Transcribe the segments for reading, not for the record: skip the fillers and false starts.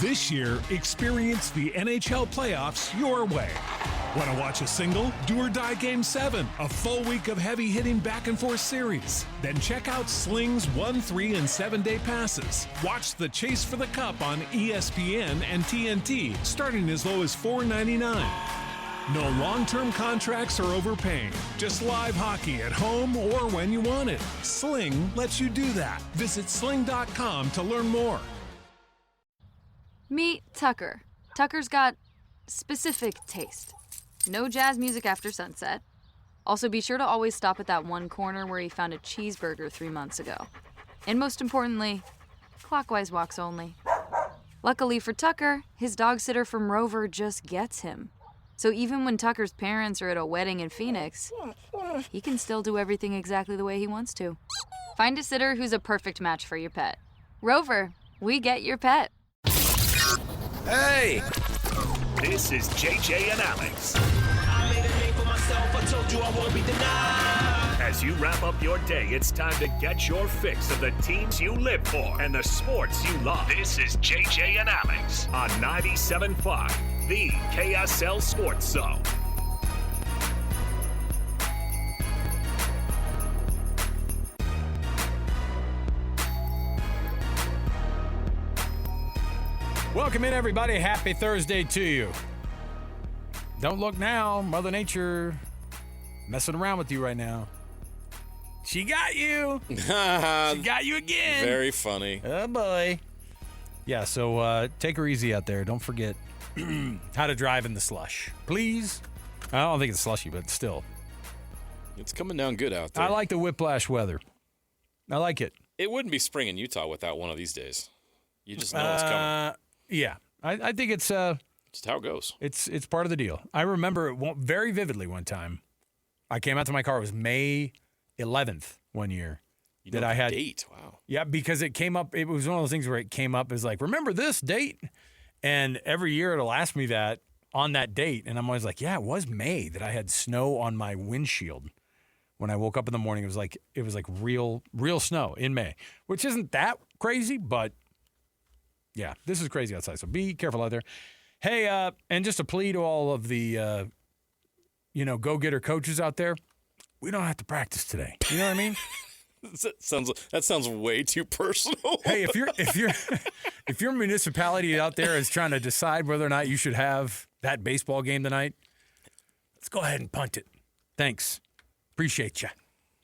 This year, experience the NHL playoffs your way. Want to watch a single? Do or Die Game 7, a full week of heavy-hitting back-and-forth series. Then check out Sling's 1, 3, and 7-day passes. Watch the Chase for the Cup on ESPN and TNT, starting as low as $4.99. No long-term contracts or overpaying. Just live hockey at home or when you want it. Sling lets you do that. Visit sling.com to learn more. Meet Tucker. Tucker's got specific taste. No jazz music after sunset. Also, be sure to always stop at that one corner where he found a cheeseburger 3 months ago. And most importantly, clockwise walks only. Luckily for Tucker, his dog sitter from Rover just gets him. So even when Tucker's parents are at a wedding in Phoenix, he can still do everything exactly the way he wants to. Find a sitter who's a perfect match for your pet. Rover, we get your pet. Hey! This is JJ and Alex. I made a name for myself, I told you I won't be denied. As you wrap up your day, it's time to get your fix of the teams you live for and the sports you love. This is JJ and Alex on 97.5, the KSL Sports Zone. Welcome in, everybody. Happy Thursday to you. Don't look now. Mother Nature messing around with you right now. She got you. She got you again. Very funny. Oh, boy. Yeah, so take her easy out there. Don't forget how to drive in the slush. Please. I don't think it's slushy, but still. It's coming down good out there. I like the whiplash weather. I like it. It wouldn't be spring in Utah without one of these days. You just know it's coming. Yeah. I think it's Just how it goes. It's part of the deal. I remember it very vividly one time. I came out to my car. It was May 11th one year that I had. Date. Wow. Yeah, because it came up. It was one of those things where it came up as like, remember this date? And every year it'll ask me that on that date. And I'm always like, yeah, it was May that I had snow on my windshield. When I woke up in the morning, it was like real snow in May, which isn't that crazy, but yeah, this is crazy outside. So be careful out there. Hey, and just a plea to all of the, go-getter coaches out there. We don't have to practice today. You know what I mean? That sounds way too personal. Hey, if your municipality out there is trying to decide whether or not you should have that baseball game tonight, let's go ahead and punt it. Thanks. Appreciate you.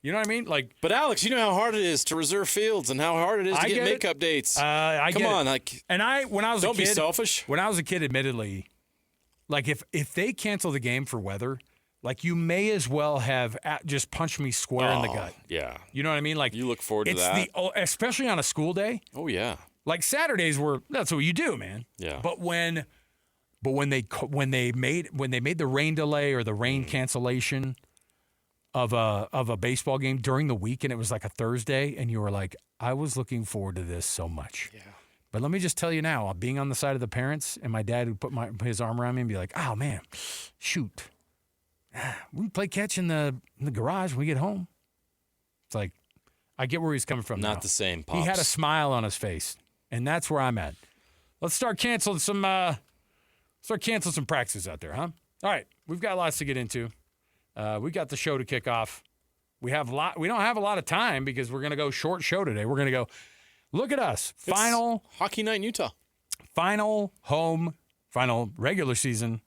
You know what I mean? But Alex, you know how hard it is to reserve fields and how hard it is to get makeup dates. Come on, when I was a kid, don't be selfish. When I was a kid, admittedly, if they cancel the game for weather, you may as well have just punched me square in the gut. Yeah, you know what I mean? You look forward to that, especially on a school day. Oh yeah, Saturdays that's what you do, man. Yeah, but when they made the rain delay or the rain cancellation of a baseball game during the week, and it was like a Thursday, and you were like, I was looking forward to this so much. Yeah. But let me just tell you now, being on the side of the parents, and my dad would put his arm around me and be like, oh, man, shoot. We can play catch in the garage when we get home. It's like, I get where he's coming from now. Not the same, Pops. He had a smile on his face, and that's where I'm at. Let's start canceling some practices out there, huh? All right, we've got lots to get into. We got the show to kick off. We don't have a lot of time because we're going to go short show today. We're going to go, look at us. Final hockey night in Utah. Final regular season,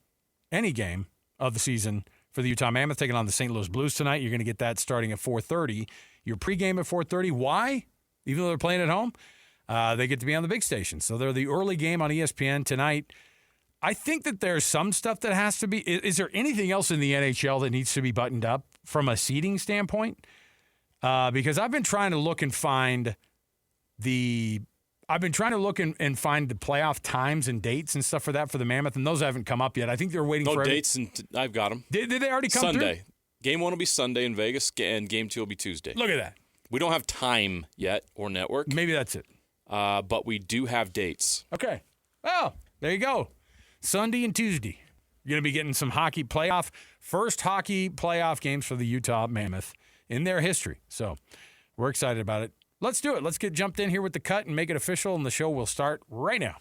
any game of the season for the Utah Mammoth taking on the St. Louis Blues tonight. You're going to get that starting at 4:30. Your pregame at 4:30. Why? Even though they're playing at home, they get to be on the big station. So they're the early game on ESPN tonight. I think that there's some stuff that has to be. Is there anything else in the NHL that needs to be buttoned up from a seeding standpoint? Because I've been trying to look and find the playoff times and dates and stuff for the Mammoth, and those haven't come up yet. I think they're waiting for no dates, and I've got them. Did they already come Sunday. through? Game 1 will be Sunday in Vegas, and Game 2 will be Tuesday. Look at that. We don't have time yet or network. Maybe that's it. But we do have dates. Okay. Oh, there you go. Sunday and Tuesday. You're going to be getting some first hockey playoff games for the Utah Mammoth in their history. So we're excited about it. Let's do it. Let's get jumped in here with the cut and make it official, and the show will start right now.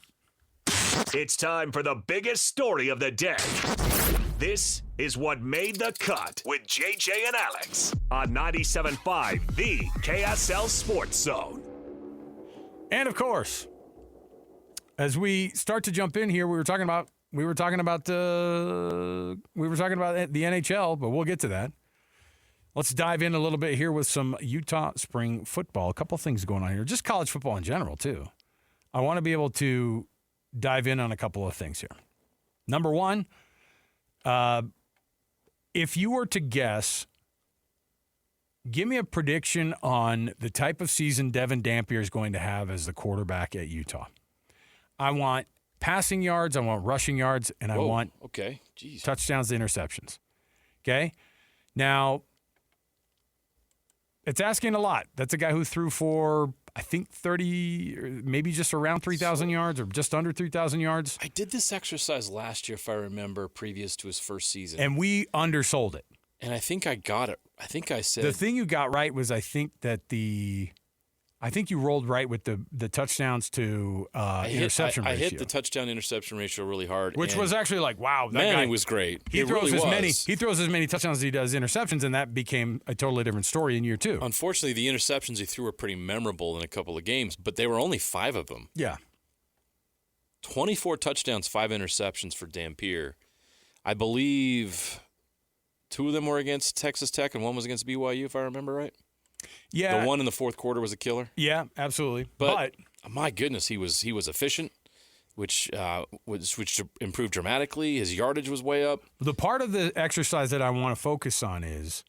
It's time for the biggest story of the day. This is what made the cut with JJ and Alex on 97.5, the KSL Sports Zone. And of course, as we start to jump in here, we were talking about the NHL, but we'll get to that. Let's dive in a little bit here with some Utah spring football. A couple things going on here, just college football in general too. I want to be able to dive in on a couple of things here. Number one, if you were to guess, give me a prediction on the type of season Devin Dampier is going to have as the quarterback at Utah. I want passing yards, I want rushing yards, and I want touchdowns to interceptions. Okay? Now, it's asking a lot. That's a guy who threw for, I think, 30, or maybe just around 3,000 yards or just under 3,000 yards. I did this exercise last year, if I remember, previous to his first season. And we undersold it. And I think I got it. I think I said... The thing you got right was I think you rolled right with the touchdowns to interception ratio. I hit the touchdown-interception ratio really hard. Which was actually like, wow. That Manning guy was great. He throws as many touchdowns as he does interceptions, and that became a totally different story in year two. Unfortunately, the interceptions he threw were pretty memorable in a couple of games, but they were only 5 of them. Yeah. 24 touchdowns, 5 interceptions for Dampier. I believe 2 of them were against Texas Tech and 1 was against BYU, if I remember right. Yeah. The one in the fourth quarter was a killer. Yeah, absolutely. But my goodness, he was efficient, which improved dramatically. His yardage was way up. The part of the exercise that I want to focus on is,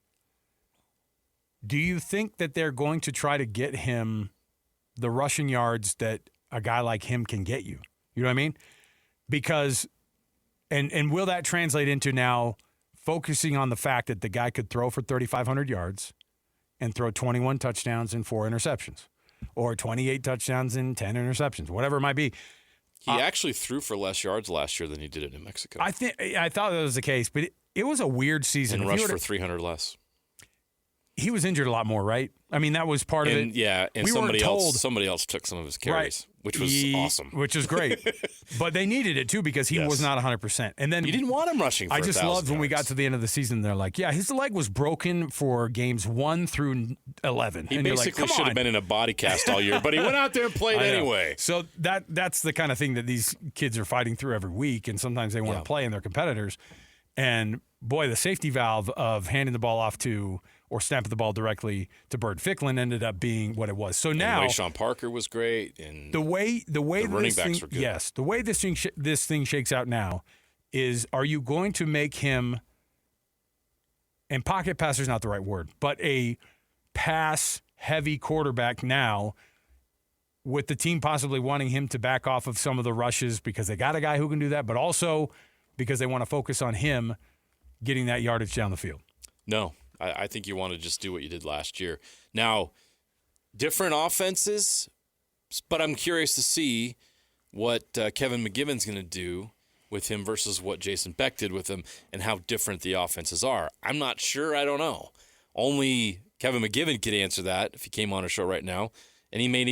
do you think that they're going to try to get him the rushing yards that a guy like him can get you? You know what I mean? Because, and will that translate into now focusing on the fact that the guy could throw for 3,500 yards and throw 21 touchdowns and 4 interceptions, or 28 touchdowns and 10 interceptions, whatever it might be. He actually threw for less yards last year than he did in New Mexico. I thought that was the case, but it was a weird season. And rushed for 300 less. He was injured a lot more, right? I mean, that was part of it. Yeah, and somebody else took some of his carries, which was awesome. Which is great. But they needed it, too, because he was not 100%. And then you didn't want him rushing for 1,000 I just loved when we got yards. to the end of the season, they're like, yeah, his leg was broken for games 1 through 11. He and basically should have been in a body cast all year, but he went out there and played anyway. So that's the kind of thing that these kids are fighting through every week, and sometimes they want to play in their competitors. And, boy, the safety valve of handing the ball off to or snapping the ball directly to Bird Ficklin ended up being what it was. So now Wayshawn Parker was great, and the way running backs were good. Yes, the way this thing shakes out now is, are you going to make him, and pocket passer is not the right word, but a pass heavy quarterback now, with the team possibly wanting him to back off of some of the rushes because they got a guy who can do that, but also because they want to focus on him getting that yardage down the field? No. I think you want to just do what you did last year. Now, different offenses, but I'm curious to see what Kevin McGivern's going to do with him versus what Jason Beck did with him and how different the offenses are. I'm not sure. I don't know. Only Kevin McGivern could answer that if he came on our show right now, and he may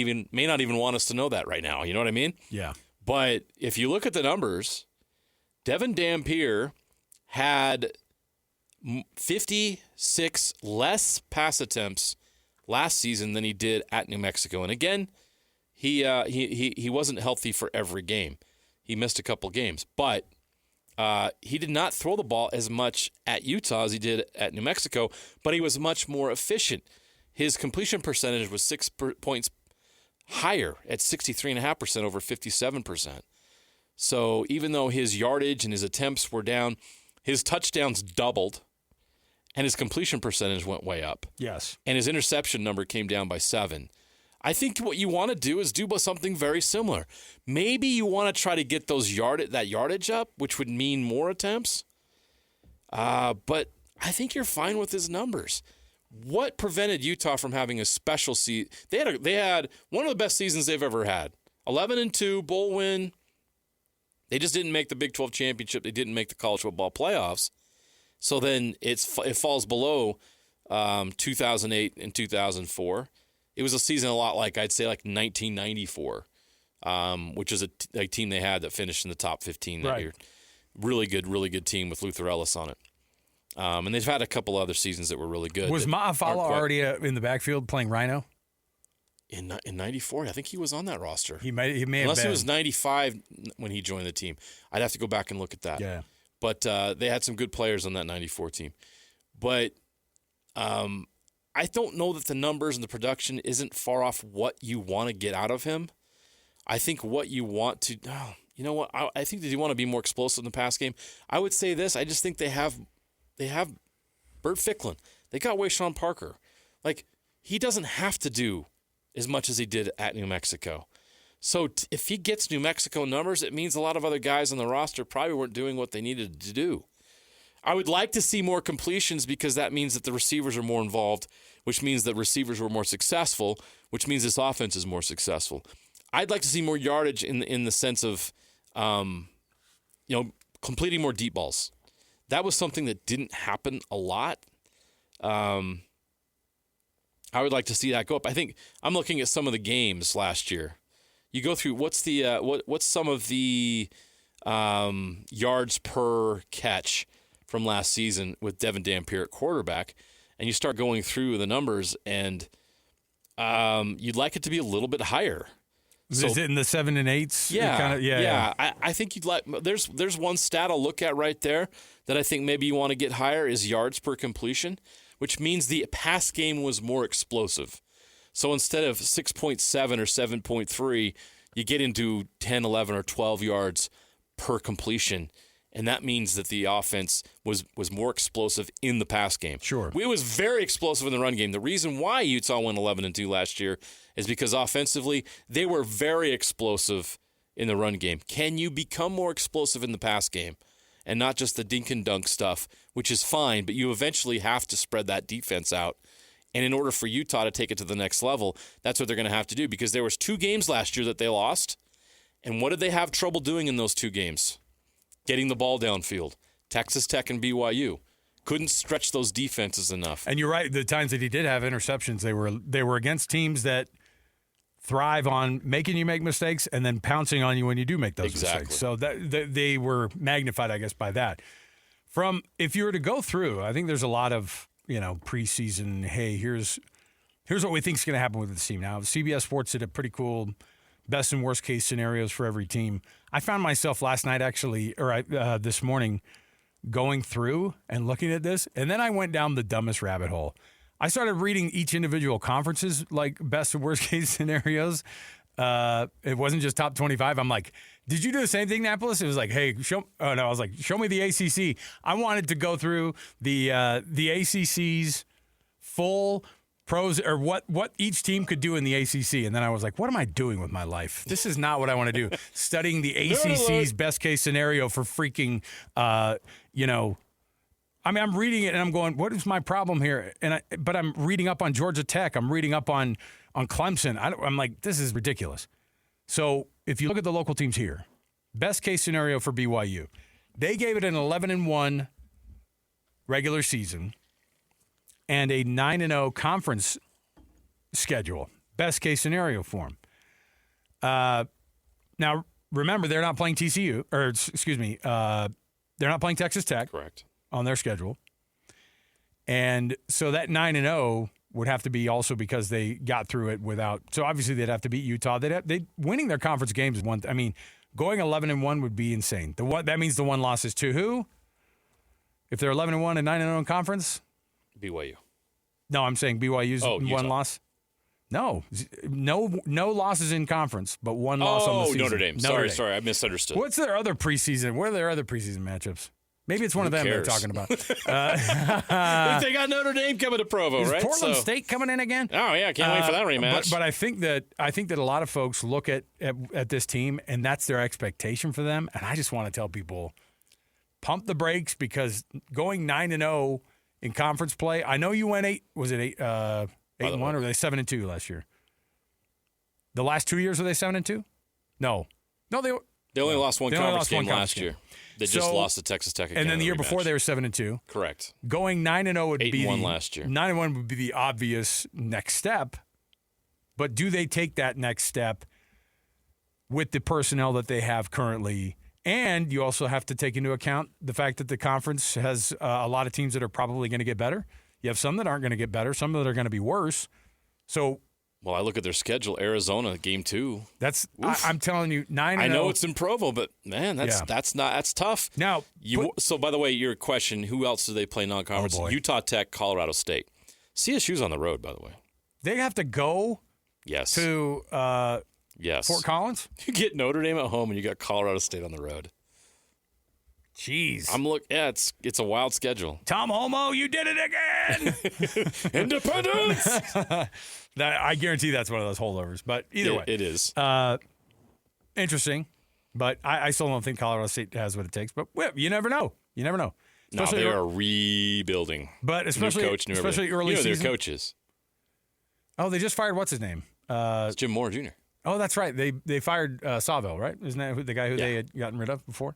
not even want us to know that right now. You know what I mean? Yeah. But if you look at the numbers, Devin Dampier had 56 less pass attempts last season than he did at New Mexico. And again, he wasn't healthy for every game. He missed a couple games. But he did not throw the ball as much at Utah as he did at New Mexico, but he was much more efficient. His completion percentage was 6 points higher at 63.5% over 57%. So even though his yardage and his attempts were down, his touchdowns doubled. And his completion percentage went way up. Yes. And his interception number came down by 7. I think what you want to do is do something very similar. Maybe you want to try to get that yardage up, which would mean more attempts. But I think you're fine with his numbers. What prevented Utah from having a special season? They had one of the best seasons they've ever had. 11-2, bowl win. They just didn't make the Big 12 championship. They didn't make the college football playoffs. So then it falls below 2008 and 2004. It was a season a lot like, I'd say, like 1994 which is a team they had that finished in the top 15 that Right. year. Really good team with Luther Ellis on it. And they've had a couple other seasons that were really good. Was that Ma'afala aren't quite- already in the backfield playing Rhino? in '94? I think he was on that roster. He may have Unless been. he was 95 when he joined the team. I'd have to go back and look at that. Yeah. But they had some good players on that 94 team. But I don't know that the numbers and the production isn't far off what you want to get out of him. I think what you want to you know what? I think that you want to be more explosive in the pass game. I would say this. I just think they have Burt Ficklin. They got Wayshawn Parker. Like, he doesn't have to do as much as he did at New Mexico. So if he gets New Mexico numbers, it means a lot of other guys on the roster probably weren't doing what they needed to do. I would like to see more completions because that means that the receivers are more involved, which means that receivers were more successful, which means this offense is more successful. I'd like to see more yardage in the sense of, completing more deep balls. That was something that didn't happen a lot. I would like to see that go up. I think I'm looking at some of the games last year. You go through what's some of the yards per catch from last season with Devin Dampier at quarterback, and you start going through the numbers, and you'd like it to be a little bit higher. Is it in the 7 and 8s? Yeah. I think you'd like. There's one stat I'll look at right there that I think maybe you want to get higher is yards per completion, which means the pass game was more explosive. So instead of 6.7 or 7.3, you get into 10, 11, or 12 yards per completion. And that means that the offense was more explosive in the pass game. Sure. It was very explosive in the run game. The reason why Utah went 11-2 last year is because offensively, they were very explosive in the run game. Can you become more explosive in the pass game? And not just the dink and dunk stuff, which is fine, but you eventually have to spread that defense out. And in order for Utah to take it to the next level, that's what they're going to have to do, because there was 2 games last year that they lost. And what did they have trouble doing in those 2 games? Getting the ball downfield. Texas Tech and BYU couldn't stretch those defenses enough. And you're right. The times that he did have interceptions, they were against teams that thrive on making you make mistakes and then pouncing on you when you do make those mistakes. So they were magnified, I guess, by that. If you were to go through, I think there's a lot of preseason. Hey, here's what we think is going to happen with the team. Now, CBS Sports did a pretty cool best and worst case scenarios for every team. I found myself last night this morning going through and looking at this, and then I went down the dumbest rabbit hole. I started reading each individual conference's best and worst case scenarios. It wasn't just top 25. I'm like, did you do the same thing, Napolis? It was like, hey, show me the ACC. I wanted to go through the ACC's full pros or what each team could do in the ACC. And then I was like, what am I doing with my life? This is not what I want to do. Studying the ACC's best case scenario for freaking, I'm reading it and I'm going, what is my problem here? But I'm reading up on Georgia Tech. I'm reading up on Clemson. I'm like, this is ridiculous. So if you look at the local teams here, best case scenario for BYU, they gave it an 11-1 regular season and a 9-0 conference schedule. Best case scenario for them. Now, remember, they're not playing TCU, they're not playing Texas Tech. Correct. On their schedule. And so that 9-0 would have to be also because they got through it without. So obviously they'd have to beat Utah. Winning their conference games is one. Going 11-1 would be insane. That means the one loss is to who? If they're 11-1 and 9-0 in conference? BYU. No, I'm saying BYU's Utah. one loss. No losses in conference, but one loss on the season. Notre Dame. Sorry, I misunderstood. What's their other preseason? What are their other preseason matchups? Maybe it's one of them they're talking about. They got Notre Dame coming to Provo, is right? Portland State coming in again? Oh yeah, can't wait for that rematch. But I think that a lot of folks look at this team and that's their expectation for them. And I just want to tell people, pump the brakes, because going 9-0 in conference play. I know you went 8. Was it 8-1 or were they 7-2 last year? The last 2 years were they 7-2? No, they only lost one conference game last year. They just lost to Texas Tech again. And then the year rematch. before they were 7-2. Correct. Going 9-0 would be 8-1 last year. 9-1 would be the obvious next step. But do they take that next step with the personnel that they have currently. And you also have to take into account the fact that the conference has a lot of teams that are probably going to get better. You have some that aren't going to get better, some that are going to be worse. So, well, I look at their schedule. Arizona, game 2. I'm telling you, 9-0. I know it's in Provo, but man, that's tough. Now, so by the way, your question: who else do they play non-conference? Oh, boy. Utah Tech, Colorado State. CSU's on the road, by the way. They have to go. Yes. To yes. Fort Collins. You get Notre Dame at home, and you got Colorado State on the road. Jeez. Yeah, it's a wild schedule. Tom Homo, you did it again. Independence. I guarantee that's one of those holdovers. But either way, it is interesting. But I still don't think Colorado State has what it takes. But you never know. You never know. No, they are rebuilding. But especially new coach, especially early season. Their coaches. Oh, they just fired what's his name? It's Jim Moore Jr. Oh, that's right. They fired Sawville, right? Isn't that the guy who they had gotten rid of before?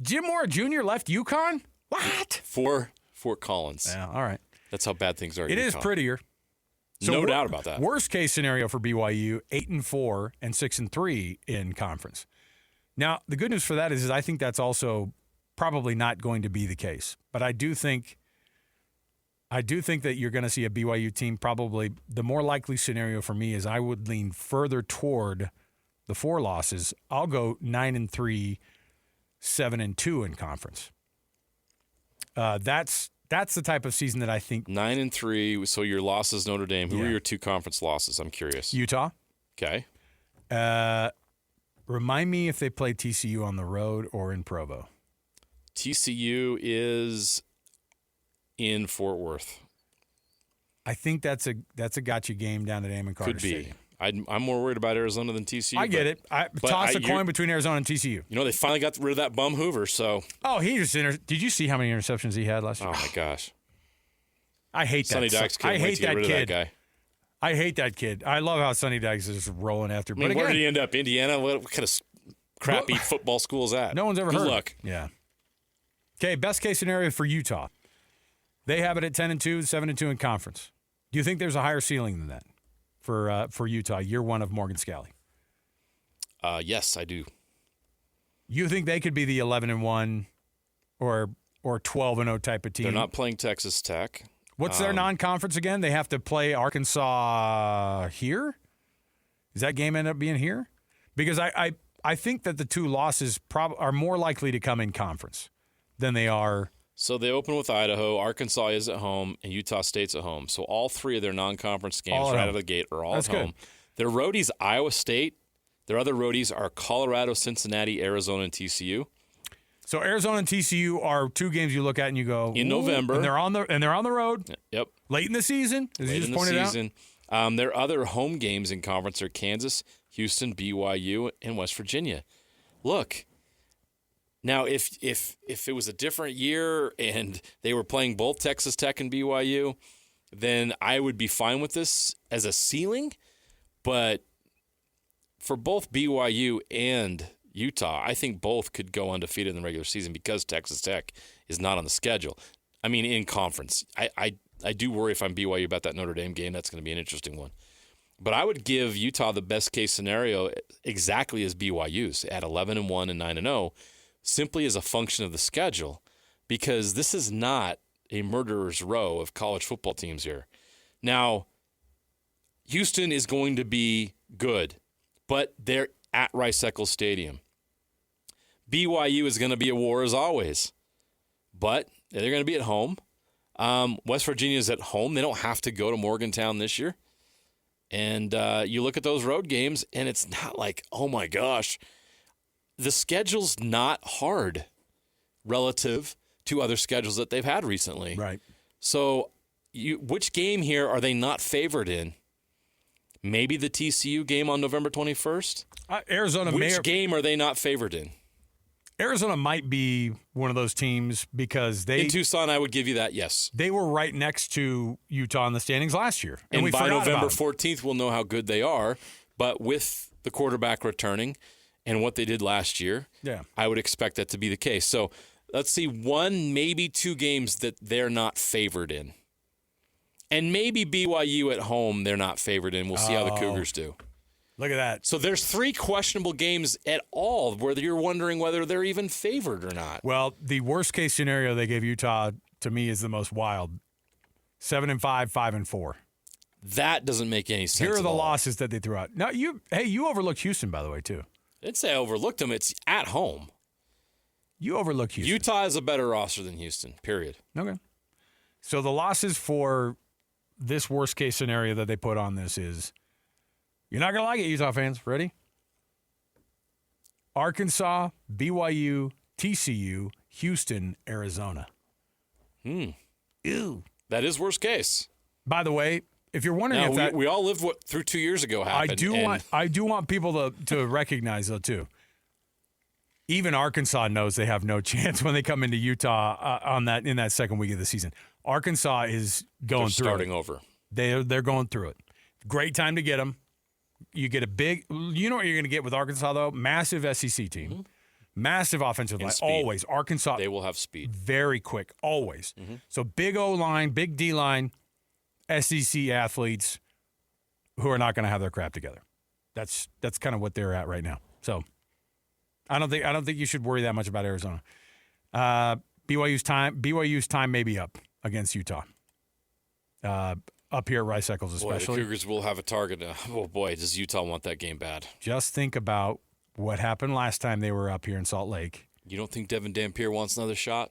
Jim Moore Jr. left UConn? What? For Fort Collins. Yeah, all right. That's how bad things are. It is prettier. So no doubt about that. Worst case scenario for BYU: 8-4 and 6-3 in conference. Now, the good news for that is I think that's also probably not going to be the case. But I do think that you're going to see a BYU team. Probably the more likely scenario for me is I would lean further toward the 4 losses. I'll go 9-3. 7-2 in conference. That's the type of season that I think. 9-3. So your losses, Notre Dame. Who are your 2 conference losses? I'm curious. Utah. Okay. Remind me if they play TCU on the road or in Provo. TCU is in Fort Worth. I think that's a gotcha game down at Amon Carter Could be. Stadium. I'm more worried about Arizona than TCU. I get it. Toss a coin between Arizona and TCU. You know, they finally got rid of that bum Hoover, so. Oh, did you see how many interceptions he had last year? Oh, my gosh. I hate Sonny that. Dykes I hate that kid. That guy. I hate that kid. I love how Sonny Dykes is rolling after. I mean, where did he end up? Indiana? What kind of crappy football school is that? No one's ever heard. Good luck. Yeah. Okay, best case scenario for Utah. They have it at 10-2, 7-2 in conference. Do you think there's a higher ceiling than that for Utah, year 1 of Morgan Scalley? Yes, I do. You think they could be the 11-1 or 12-0 type of team? They're not playing Texas Tech. What's their non-conference again? They have to play Arkansas here? Does that game end up being here? Because I think that the 2 losses are more likely to come in conference than they are. So they open with Idaho, Arkansas is at home, and Utah State's at home. So all 3 of their non-conference games right out of the gate are all at home. Good. Their roadies, Iowa State. Their other roadies are Colorado, Cincinnati, Arizona, and TCU. So Arizona and TCU are 2 games you look at and you go in November, and they're on the road. Yep, late in the season, as you just pointed out. Their other home games in conference are Kansas, Houston, BYU, and West Virginia. Look. Now, if it was a different year and they were playing both Texas Tech and BYU, then I would be fine with this as a ceiling. But for both BYU and Utah, I think both could go undefeated in the regular season because Texas Tech is not on the schedule. I mean, in conference. I do worry if I'm BYU about that Notre Dame game. That's going to be an interesting one. But I would give Utah the best case scenario exactly as BYU's at 11-1 and 9-0. Simply as a function of the schedule, because this is not a murderer's row of college football teams here. Now, Houston is going to be good, but they're at Rice-Eccles Stadium. BYU is going to be a war as always, but they're going to be at home. West Virginia is at home. They don't have to go to Morgantown this year. And you look at those road games, and it's not like, oh my gosh, the schedule's not hard relative to other schedules that they've had recently. Right. So which game here are they not favored in? Maybe the TCU game on November 21st? Which game are they not favored in? Arizona might be one of those teams because they... In Tucson, I would give you that, yes. They were right next to Utah in the standings last year. And we by forgot November about 14th, we'll know how good they are. But with the quarterback returning and what they did last year, I would expect that to be the case. So let's see, 1, maybe 2 games that they're not favored in. And maybe BYU at home they're not favored in. We'll see how the Cougars do. Look at that. So there's 3 questionable games at all where you're wondering whether they're even favored or not. Well, the worst-case scenario they gave Utah, to me, is the most wild. 7-5, 5-4. That doesn't make any sense. Here are at the all. losses that they threw out. Now, you overlooked Houston, by the way, too. I didn't say I overlooked them. It's at home. You overlooked Houston. Utah has a better roster than Houston, period. Okay. So the losses for this worst-case scenario that they put on this is, you're not going to like it, Utah fans. Ready? Arkansas, BYU, TCU, Houston, Arizona. Ew. That is worst case. By the way, if you're wondering Now, if that... we all lived what through 2 years ago happened. I do want people to recognize, though, too. Even Arkansas knows they have no chance when they come into Utah in that second week of the season. Arkansas is going through starting it. over. They're going through it. Great time to get them. You get a big. You know what you're going to get with Arkansas though? Massive SEC team, massive offensive line. speed. Always Arkansas. They will have speed. Very quick. Always. So big O line, big D line, SEC athletes who are not going to have their crap together. That's kind of what they're at right now. So I don't think you should worry that much about Arizona. BYU's time may be up against Utah. Up here at Rice Eccles Boy, the especially. Cougars will have a target. Oh, boy, does Utah want that game bad. Just think about what happened last time they were up here in Salt Lake. You don't think Devin Dampier wants another shot?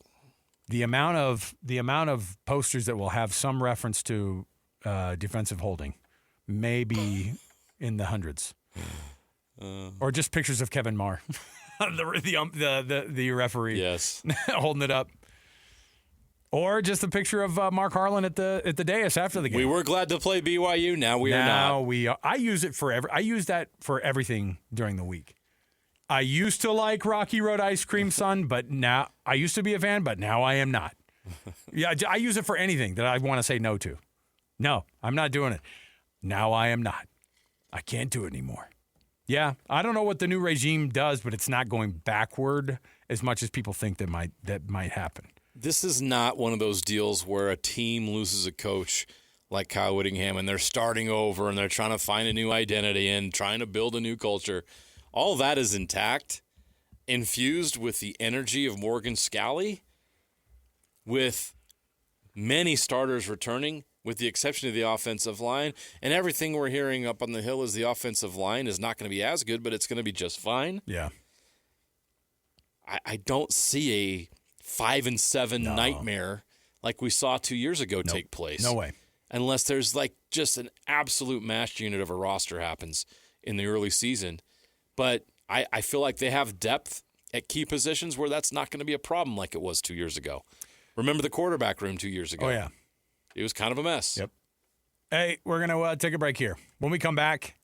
The amount of posters that will have some reference to defensive holding may be in the hundreds. Or just pictures of Kevin Marr, the referee, Yes. holding it up. Or just a picture of Mark Harlan at the dais after the game. We were glad to play BYU. Now we are not. I use that for everything during the week. I used to like Rocky Road Ice Cream Sun, but now I used to be a fan, but now I am not. Yeah, I use it for anything that I want to say no to. No, I'm not doing it. Now I am not. I can't do it anymore. Yeah, I don't know what the new regime does, but it's not going backward as much as people think that might happen. This is not one of those deals where a team loses a coach like Kyle Whittingham and they're starting over and they're trying to find a new identity and trying to build a new culture. All that is intact, infused with the energy of Morgan Scalley, with many starters returning, with the exception of the offensive line. And everything we're hearing up on the Hill is the offensive line is not going to be as good, but it's going to be just fine. Yeah. I don't see a 5-7 nightmare like we saw 2 years ago take place. No way. Unless there's like just an absolute mash unit of a roster happens in the early season. But I feel like they have depth at key positions where that's not going to be a problem like it was 2 years ago. Remember the quarterback room 2 years ago? Oh, yeah. It was kind of a mess. Yep. Hey, we're going to take a break here. When we come back,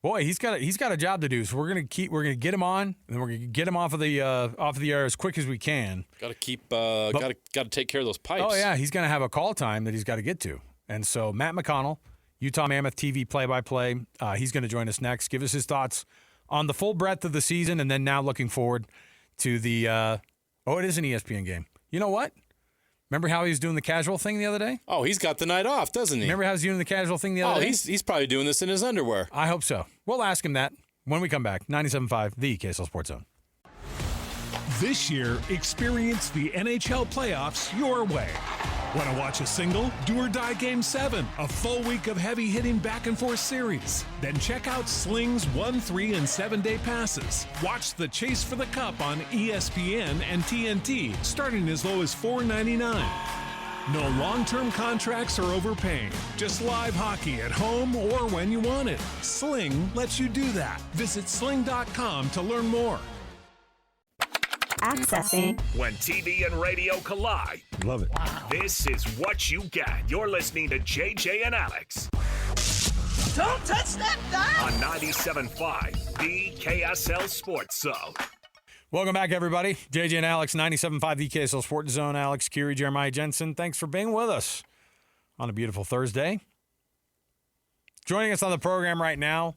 boy, he's got a job to do. So we're going to get him on, and then we're going to get him off of the air as quick as we can. Got to keep got to take care of those pipes. Oh yeah, he's going to have a call time that he's got to get to. And so Matt McConnell, Utah Mammoth TV play-by-play, he's going to join us next. Give us his thoughts on the full breadth of the season, and then now looking forward to the it is an ESPN game. You know what? Remember how he was doing the casual thing the other day? Oh, he's got the night off, doesn't he? Remember how he was doing the casual thing the other day? He's probably doing this in his underwear. I hope so. We'll ask him that when we come back. 97.5, the KSL Sports Zone. This year, experience the NHL playoffs your way. Want to watch a single, do or die Game 7, a full week of heavy-hitting back-and-forth series? Then check out Sling's 1, 3, and 7-day passes. Watch the chase for the cup on ESPN and TNT, starting as low as $4.99. No long-term contracts or overpaying. Just live hockey at home or when you want it. Sling lets you do that. Visit sling.com to learn more. Accessing. When TV and radio collide. Love it. This is what you get. You're listening to JJ and Alex. Don't touch that dial. On 97.5, the KSL Sports Zone. Welcome back, everybody. JJ and Alex, 97.5, the KSL Sports Zone. Alex, Kirry, Jeremiah, Jensen, thanks for being with us on a beautiful Thursday. Joining us on the program right now,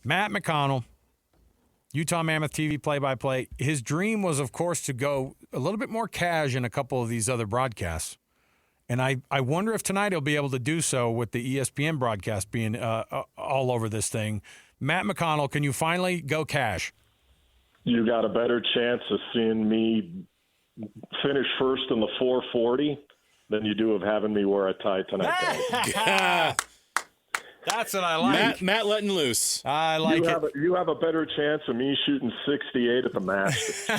Matt McConnell, Utah Mammoth TV play-by-play. His dream was, of course, to go a little bit more cash in a couple of these other broadcasts And I wonder if tonight he'll be able to do so with the ESPN broadcast being all over this thing. Matt McConnell, can you finally go cash? You got a better chance of seeing me finish first in the 440 than you do of having me wear a tie tonight. That's what I like. Matt letting loose. I like it. You have a better chance of me shooting 68 at the Masters.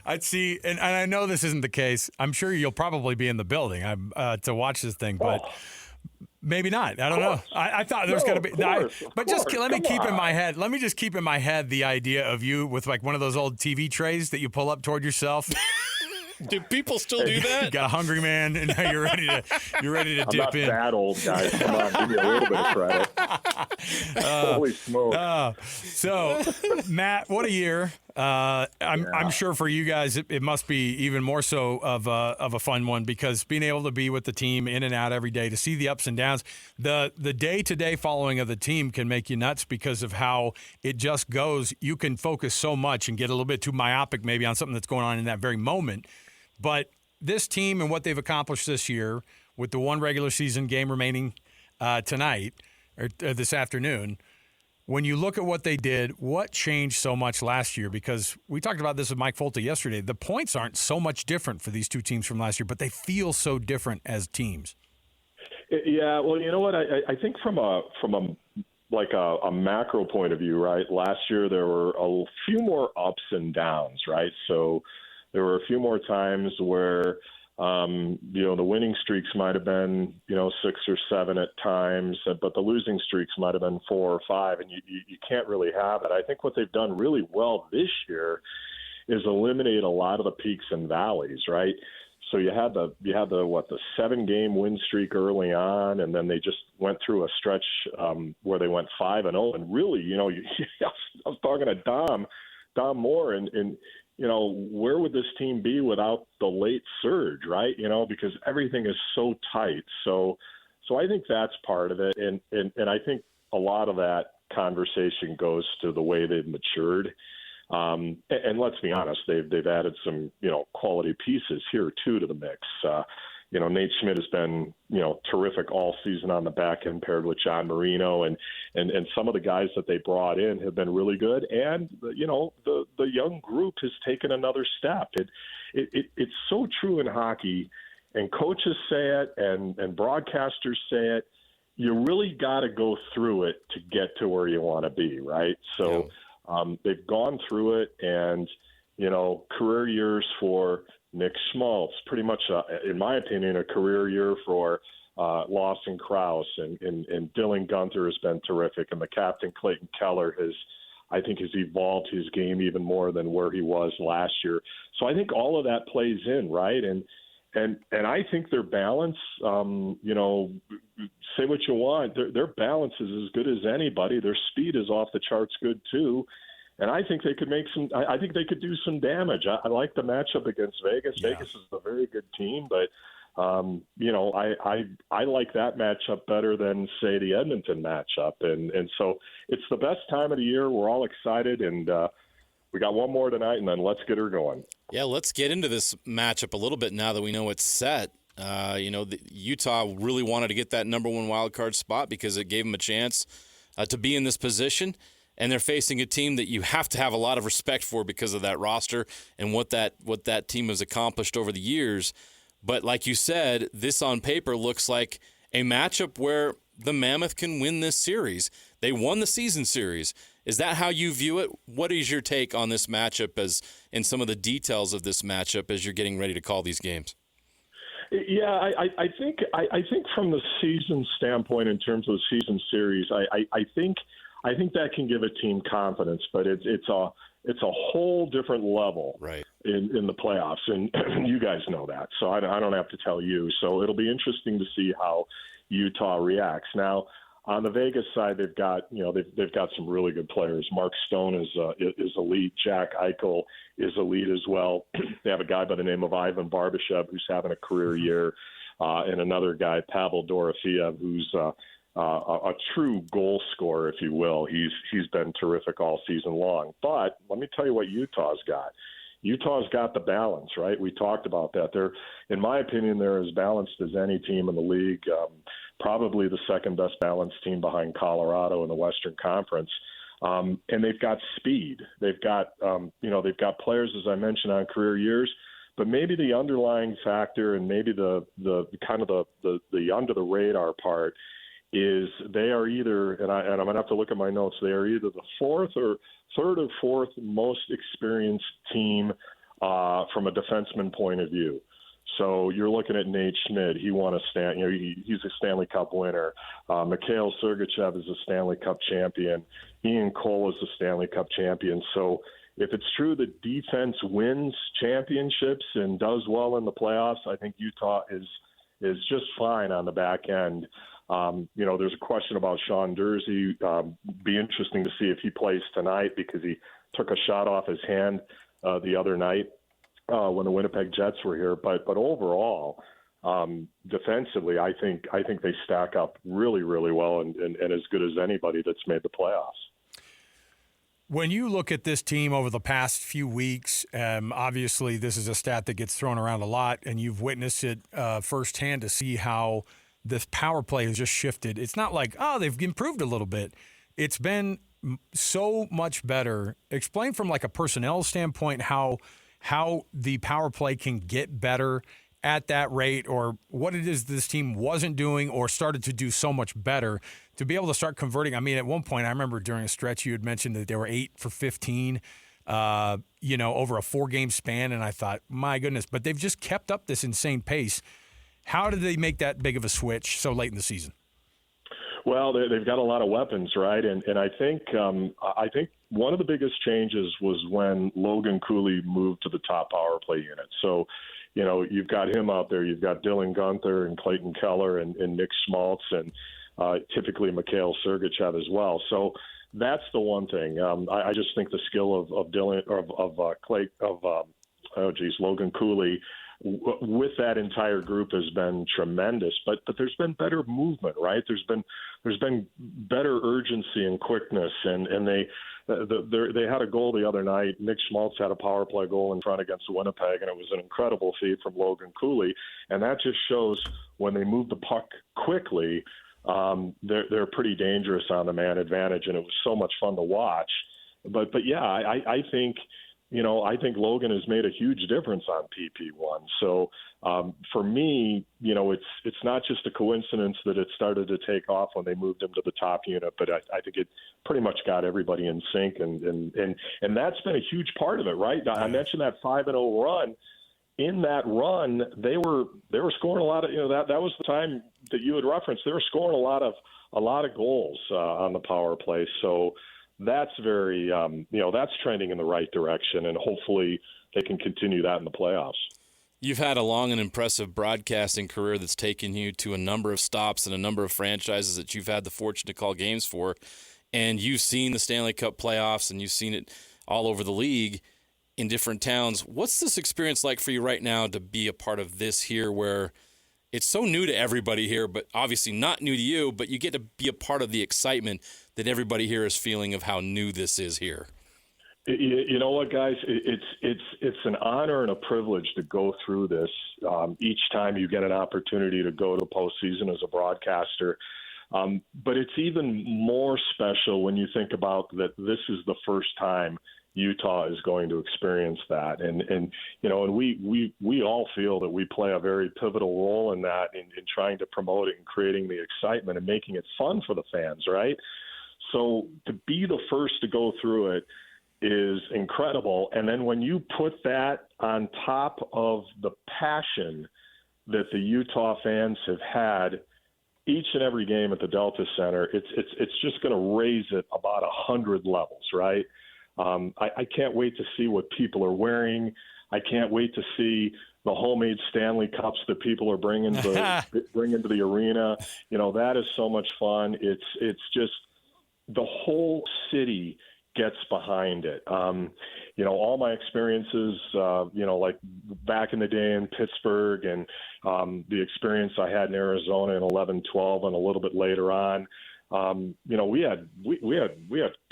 I'd see, and I know this isn't the case. I'm sure you'll probably be in the building to watch this thing, but maybe not. I don't know. I thought there was going to be. Let me keep in my head. Let me just keep in my head the idea of you with like one of those old TV trays that you pull up toward yourself. Do people still do that? You got a hungry man, and now you're ready to I'm dip not in. that old, guys. Come on, give me a little bit of credit. Holy smoke! So, Matt, what a year! I'm sure for you guys it must be even more so of a fun one, because being able to be with the team in and out every day, to see the ups and downs, the day-to-day following of the team can make you nuts because of how it just goes. You can focus so much and get a little bit too myopic maybe on something that's going on in that very moment. But this team and what they've accomplished this year with the one regular season game remaining tonight or this afternoon, when you look at what they did, what changed so much last year? Because we talked about this with Mike Folty yesterday. The points aren't so much different for these two teams from last year, but they feel so different as teams. Yeah, well, you know what? I think from a macro point of view, right? Last year there were a few more ups and downs, right? So there were a few more times where the winning streaks might have been 6 or 7 at times, but the losing streaks might have been 4 or 5, and you can't really have it. I think what they've done really well this year is eliminate a lot of the peaks and valleys, right? So you had the 7-game win streak early on, and then they just went through a stretch where they went 5-0, and really, I was talking to Dom Moore, and where would this team be without the late surge, right? Because everything is so tight. So I think that's part of it. And I think a lot of that conversation goes to the way they've matured. And let's be honest, they've added some, quality pieces here too to the mix. Nate Schmidt has been, terrific all season on the back end paired with John Marino, and some of the guys that they brought in have been really good. And, the young group has taken another step. It's so true in hockey, and coaches say it and broadcasters say it. You really got to go through it to get to where you want to be, right? So they've gone through it, and, career years for Nick Schmaltz, pretty much, in my opinion, a career year for Lawson Krause, and Dylan Gunther has been terrific, and the captain Clayton Keller has evolved his game even more than where he was last year. So I think all of that plays in, right? And I think their balance, say what you want, their balance is as good as anybody. Their speed is off the charts good too. And I think they could I think they could do some damage. I like the matchup against Vegas. Yeah. Vegas is a very good team, but I like that matchup better than, say, the Edmonton matchup. And so it's the best time of the year. We're all excited, and we got one more tonight, and then let's get her going. Yeah, let's get into this matchup a little bit now that we know it's set. Utah really wanted to get that number 1 wild card spot because it gave them a chance to be in this position. And they're facing a team that you have to have a lot of respect for because of that roster and what that team has accomplished over the years. But like you said, this on paper looks like a matchup where the Mammoth can win this series. They won the season series. Is that how you view it? What is your take on this matchup and some of the details of this matchup as you're getting ready to call these games? Yeah, I think from the season standpoint, in terms of the season series, I think that can give a team confidence, but it's a whole different level, right, in the playoffs, and you guys know that, so I don't have to tell you. So it'll be interesting to see how Utah reacts. Now, on the Vegas side, they've got some really good players. Mark Stone is elite. Jack Eichel is elite as well. They have a guy by the name of Ivan Barbashev who's having a career year, and another guy, Pavel Dorofeev, who's a true goal scorer, if you will. He's been terrific all season long. But let me tell you what Utah's got. Utah's got the balance, right? We talked about that. They're, in my opinion, they're as balanced as any team in the league. Probably the second best balanced team behind Colorado in the Western Conference. And they've got speed. They've got, they've got players, as I mentioned, on career years. But maybe the underlying factor and maybe the kind of the under the radar part is they are either, and I'm going to have to look at my notes, they are either the third or fourth most experienced team from a defenseman point of view. So you're looking at Nate Schmidt. He won he's a Stanley Cup winner. Mikhail Sergachev is a Stanley Cup champion. Ian Cole is a Stanley Cup champion. So if it's true that defense wins championships and does well in the playoffs, I think Utah is just fine on the back end. There's a question about Sean Dursey. Be interesting to see if he plays tonight because he took a shot off his hand the other night when the Winnipeg Jets were here. But overall, defensively, I think they stack up really, really well and as good as anybody that's made the playoffs. When you look at this team over the past few weeks, obviously this is a stat that gets thrown around a lot, and you've witnessed it firsthand to see how this power play has just shifted. It's not like, they've improved a little bit. It's been so much better. Explain from like a personnel standpoint how the power play can get better at that rate, or what it is this team wasn't doing or started to do so much better to be able to start converting. I mean, at one point, I remember during a stretch you had mentioned that they were 8 for 15, over a 4-game span, and I thought, my goodness, but they've just kept up this insane pace. How did they make that big of a switch so late in the season? Well, they've got a lot of weapons, right? And I think one of the biggest changes was when Logan Cooley moved to the top power play unit. So, you've got him out there. You've got Dylan Gunther and Clayton Keller and Nick Schmaltz and typically Mikhail Sergachev as well. So that's the one thing. I just think the skill of Dylan Logan Cooley with that entire group has been tremendous, but there's been better movement, right? There's been better urgency and quickness, and they had a goal the other night. Nick Schmaltz had a power play goal in front against Winnipeg, and it was an incredible feed from Logan Cooley, and that just shows when they move the puck quickly, they're pretty dangerous on the man advantage, and it was so much fun to watch. But yeah, I think. I think Logan has made a huge difference on PP1. So for me, it's not just a coincidence that it started to take off when they moved him to the top unit, but I think it pretty much got everybody in sync, and that's been a huge part of it, right? I mentioned that 5-0 run. In that run, they were scoring a lot of that was the time that you had referenced. They were scoring a lot of goals on the power play. So. That's very, that's trending in the right direction, and hopefully they can continue that in the playoffs. You've had a long and impressive broadcasting career that's taken you to a number of stops and a number of franchises that you've had the fortune to call games for, and you've seen the Stanley Cup playoffs, and you've seen it all over the league in different towns. What's this experience like for you right now to be a part of this here where it's so new to everybody here, but obviously not new to you, but you get to be a part of the excitement that everybody here is feeling of how new this is here? You know what, guys? It's an honor and a privilege to go through this each time you get an opportunity to go to postseason as a broadcaster. But it's even more special when you think about that this is the first time Utah is going to experience that. And we all feel that we play a very pivotal role in that, in trying to promote it and creating the excitement and making it fun for the fans, right? So to be the first to go through it is incredible. And then when you put that on top of the passion that the Utah fans have had each and every game at the Delta Center, it's just going to raise it about 100 levels, right? I can't wait to see what people are wearing. I can't wait to see the homemade Stanley Cups that people are bringing to the arena. That is so much fun. It's just the whole city gets behind it. All my experiences, like back in the day in Pittsburgh and the experience I had in Arizona in 11-12 and a little bit later on, we had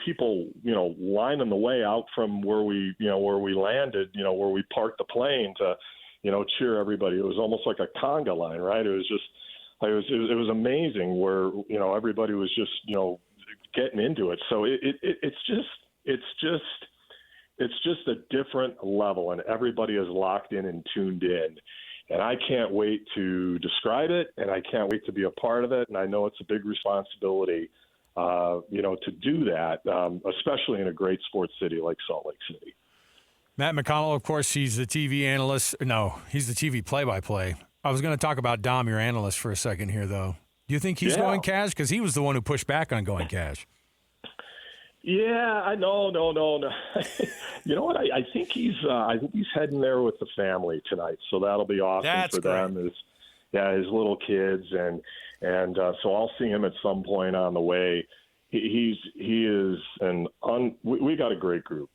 people, lining the way out from where we landed, where we parked the plane to, cheer everybody. It was almost like a conga line, right? It was amazing where, everybody was just, getting into it. So it's just a different level, and everybody is locked in and tuned in. And I can't wait to describe it, and I can't wait to be a part of it. And I know it's a big responsibility, to do that, especially in a great sports city like Salt Lake City. Matt McConnell, of course, he's the TV analyst. No, he's the TV play-by-play. I was going to talk about Dom, your analyst, for a second here, though. Do you think he's going cash? Because he was the one who pushed back on going cash. Yeah, I know. No. You know what? I think he's heading there with the family tonight, so that'll be awesome for them. His little kids, and so I'll see him at some point on the way. We got a great group.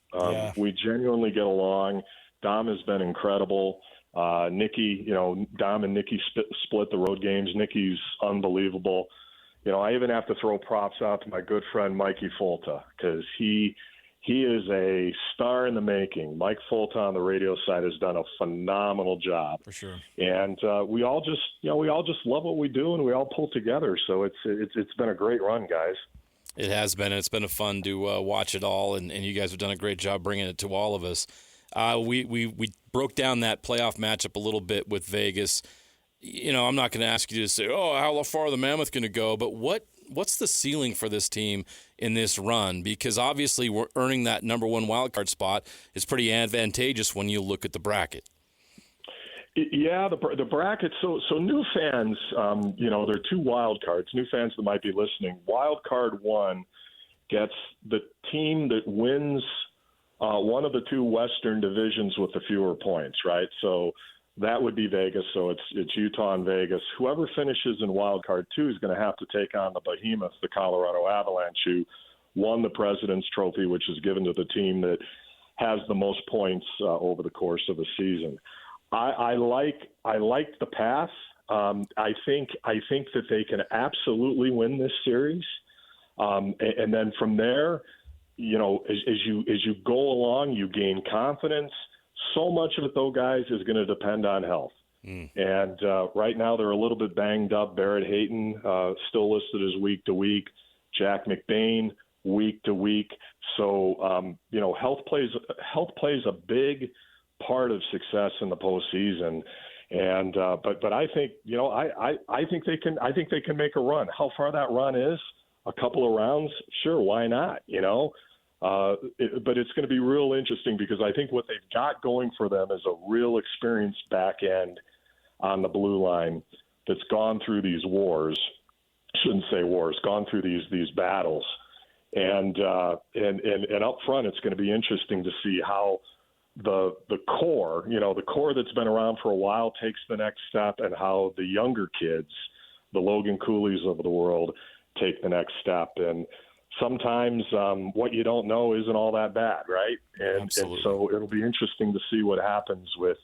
We genuinely get along. Dom has been incredible. Nikki, Dom and Nikki split the road games. Nikki's unbelievable. I even have to throw props out to my good friend Mikey Folta, because he is a star in the making. Mike Folta on the radio side has done a phenomenal job. For sure. And we all just love what we do, and we all pull together. So it's been a great run, guys. It has been. It's been a fun to watch it all, and you guys have done a great job bringing it to all of us. We broke down that playoff matchup a little bit with Vegas. I'm not going to ask you to say, how far are the Mammoth going to go? But what's the ceiling for this team in this run? Because obviously we're earning that number one wildcard spot is pretty advantageous when you look at the bracket. Yeah, the bracket. So new fans, there are two wild cards. New fans that might be listening. Wild card one gets the team that wins one of the two Western divisions with the fewer points, right? So that would be Vegas. So it's Utah and Vegas. Whoever finishes in wild card two is going to have to take on the behemoth, the Colorado Avalanche, who won the President's Trophy, which is given to the team that has the most points over the course of a season. I like the path. I think that they can absolutely win this series, and then from there, as you go along, you gain confidence. So much of it, though, guys, is going to depend on health. And right now they're a little bit banged up. Barrett Hayton still listed as week to week. Jack McBain week to week. So health plays a big part of success in the postseason. And but I think I think they can make a run. How far that run is, a couple of rounds, sure, why not? But it's going to be real interesting, because I think what they've got going for them is a real experienced back end on the blue line that's gone through these wars. Shouldn't say wars, gone through these battles, and up front, it's going to be interesting to see how the core, the core that's been around for a while, takes the next step, and how the younger kids, the Logan Coolies of the world, take the next step. And sometimes what you don't know isn't all that bad, right? And so it'll be interesting to see what happens with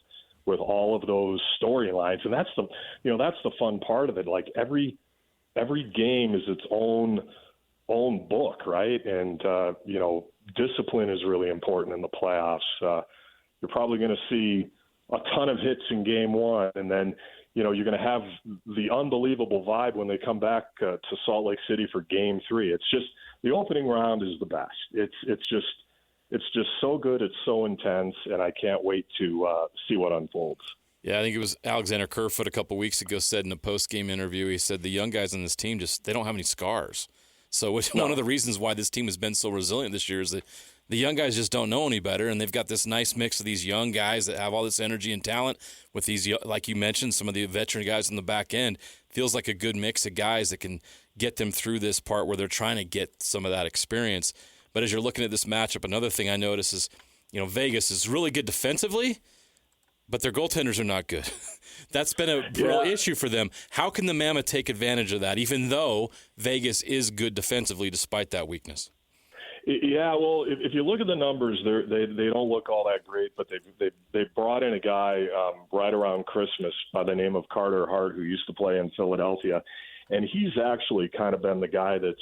all of those storylines. And that's the fun part of it. Like every game is its own book, right? And discipline is really important in the playoffs. You're probably going to see a ton of hits in game one, and then you're going to have the unbelievable vibe when they come back to Salt Lake City for game three. It's just the opening round is the best. It's just so good. It's so intense, and I can't wait to see what unfolds. Yeah, I think it was Alexander Kerfoot a couple weeks ago said in a post-game interview, he said the young guys on this team they don't have any scars. So one of the reasons why this team has been so resilient this year is that the young guys just don't know any better, and they've got this nice mix of these young guys that have all this energy and talent with these, like you mentioned, some of the veteran guys on the back end. Feels like a good mix of guys that can get them through this part where they're trying to get some of that experience. But as you're looking at this matchup, another thing I notice is, Vegas is really good defensively, but their goaltenders are not good. That's been a real issue for them. How can the Mammoth take advantage of that, even though Vegas is good defensively despite that weakness? Yeah, well, if you look at the numbers, they don't look all that great, but they brought in a guy right around Christmas by the name of Carter Hart, who used to play in Philadelphia, and he's actually kind of been the guy that's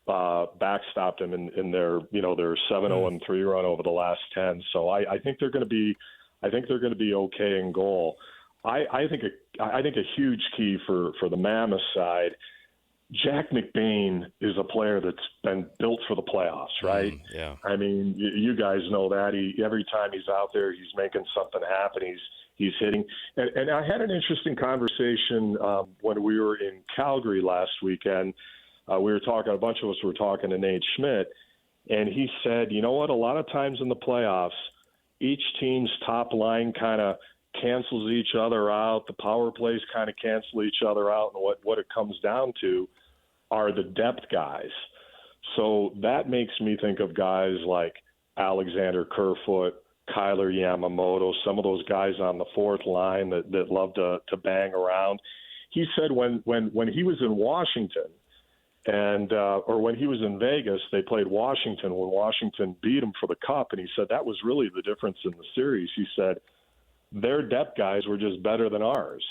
backstopped him in their their 7-0-3 run over the last 10. So I think they're going to be okay in goal. I think a huge key for the Mammoth side. Jack McBain is a player that's been built for the playoffs, right? Yeah. I mean, you guys know that. Every time he's out there, he's making something happen. He's hitting. And I had an interesting conversation when we were in Calgary last weekend. A bunch of us were talking to Nate Schmidt, and he said, you know what, a lot of times in the playoffs, each team's top line kind of cancels each other out. The power plays kind of cancel each other out. And what it comes down to are the depth guys. So that makes me think of guys like Alexander Kerfoot, Kyler Yamamoto, some of those guys on the fourth line that love to bang around. He said when he was in Washington or when he was in Vegas, they played Washington when Washington beat him for the Cup. And he said that was really the difference in the series. He said, their depth guys were just better than ours.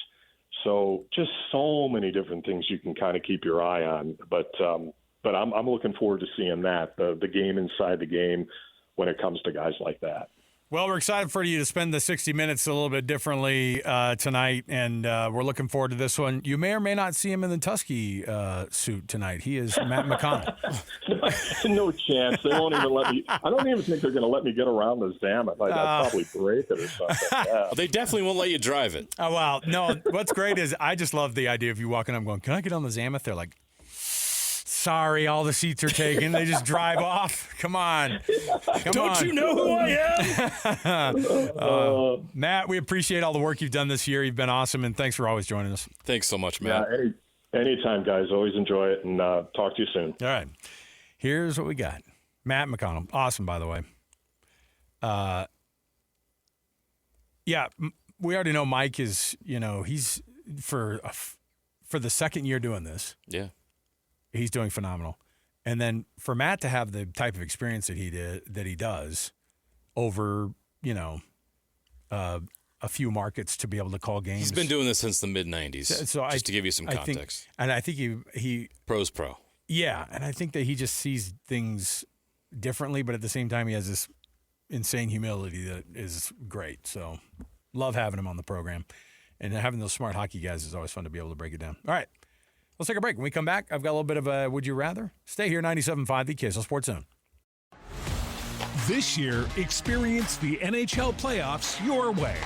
So just so many different things you can kind of keep your eye on. But I'm looking forward to seeing that, the game inside the game when it comes to guys like that. Well, we're excited for you to spend the 60 minutes a little bit differently tonight, and we're looking forward to this one. You may or may not see him in the Tusky suit tonight. He is Matt McConnell. No chance. They won't even let me. I don't even think they're going to let me get around the Mammoth. I'll probably break it or something. Yeah. Well, they definitely won't let you drive it. Oh, wow. No, what's great is I just love the idea of you walking up going, can I get on the Mammoth? They're like, sorry, all the seats are taken. They just drive off. Come on. Don't you know who I am? Matt, we appreciate all the work you've done this year. You've been awesome, and thanks for always joining us. Thanks so much, Matt. Yeah, anytime, guys. Always enjoy it, and talk to you soon. All right. Here's what we got. Matt McConnell. Awesome, by the way. Yeah, we already know Mike is, he's for the second year doing this. Yeah. He's doing phenomenal. And then for Matt to have the type of experience that he does over, a few markets to be able to call games. He's been doing this since the mid-'90s, to give you some context. I think he Pro's pro. Yeah, and I think that he just sees things differently, but at the same time he has this insane humility that is great. So love having him on the program. And having those smart hockey guys is always fun to be able to break it down. All right. Let's take a break. When we come back, I've got a little bit of a Would You Rather? Stay here, 97.5, the KSL Sports Zone. This year, experience the NHL playoffs your way.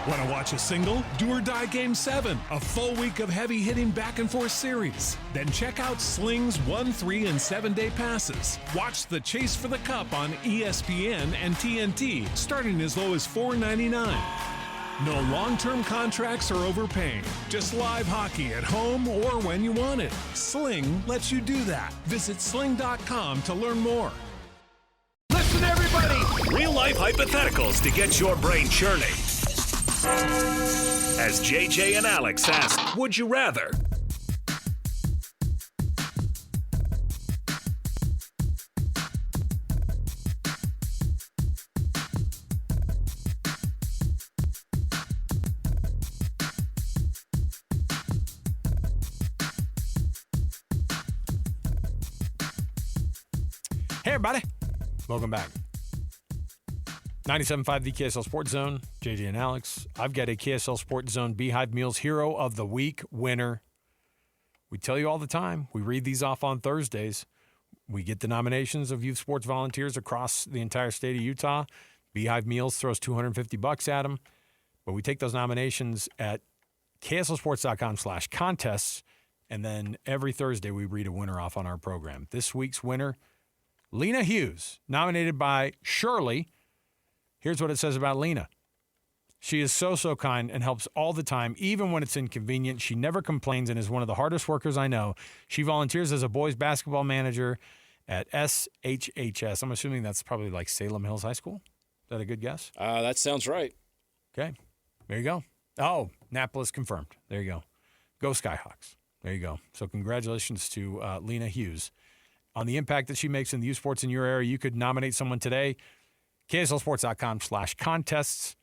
Want to watch a single, do or die Game 7, a full week of heavy-hitting back-and-forth series? Then check out Sling's 1, 3, and 7-day passes. Watch the Chase for the Cup on ESPN and TNT, starting as low as $4.99. No long-term contracts or overpaying. Just live hockey at home or when you want it. Sling lets you do that. Visit sling.com to learn more. Listen, everybody! Real-life hypotheticals to get your brain churning. As JJ and Alex ask, would you rather? Hey, everybody. Welcome back. 97.5, the KSL Sports Zone. JJ and Alex. I've got a KSL Sports Zone Beehive Meals Hero of the Week winner. We tell you all the time. We read these off on Thursdays. We get the nominations of youth sports volunteers across the entire state of Utah. Beehive Meals throws $250 at them. But we take those nominations at kslsports.com/contests. And then every Thursday we read a winner off on our program. This week's winner, Lena Hughes, nominated by Shirley. Here's what it says about Lena. She is so kind and helps all the time, even when it's inconvenient. She never complains and is one of the hardest workers I know. She volunteers as a boys basketball manager at SHHS. I'm assuming that's probably like Salem Hills High School. Is that a good guess? That sounds right. Okay. There you go. Oh, Napolis confirmed. There you go. Go Skyhawks. There you go. So congratulations to Lena Hughes on the impact that she makes in the youth sports in your area. You could nominate someone today, kslsports.com/contests.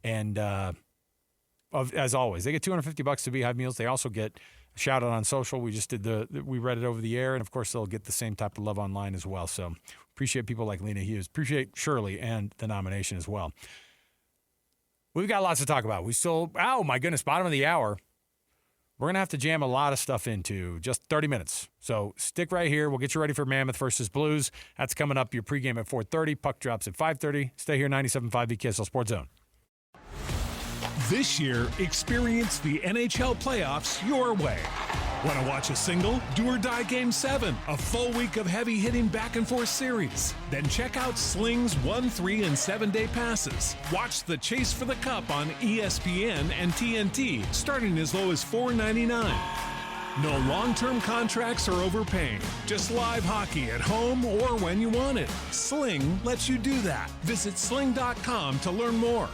And as always, they get $250 to Beehive Meals. They also get shout out on social. We just we read it over the air, and of course they'll get the same type of love online as well. So appreciate people like Lena Hughes. Appreciate Shirley and the nomination as well. We've got lots to talk about. We still, oh my goodness, bottom of the hour. We're going to have to jam a lot of stuff into just 30 minutes. So stick right here. We'll get you ready for Mammoth versus Blues. That's coming up. Your pregame at 4:30. Puck drops at 5:30. Stay here, 97.5 VKSL Sports Zone. This year, experience the NHL playoffs your way. Want to watch a single, do or die Game 7, a full week of heavy-hitting back-and-forth series? Then check out Sling's 1, 3, and 7-day passes. Watch the chase for the cup on ESPN and TNT, starting as low as $4.99. No long-term contracts or overpaying. Just live hockey at home or when you want it. Sling lets you do that. Visit sling.com to learn more.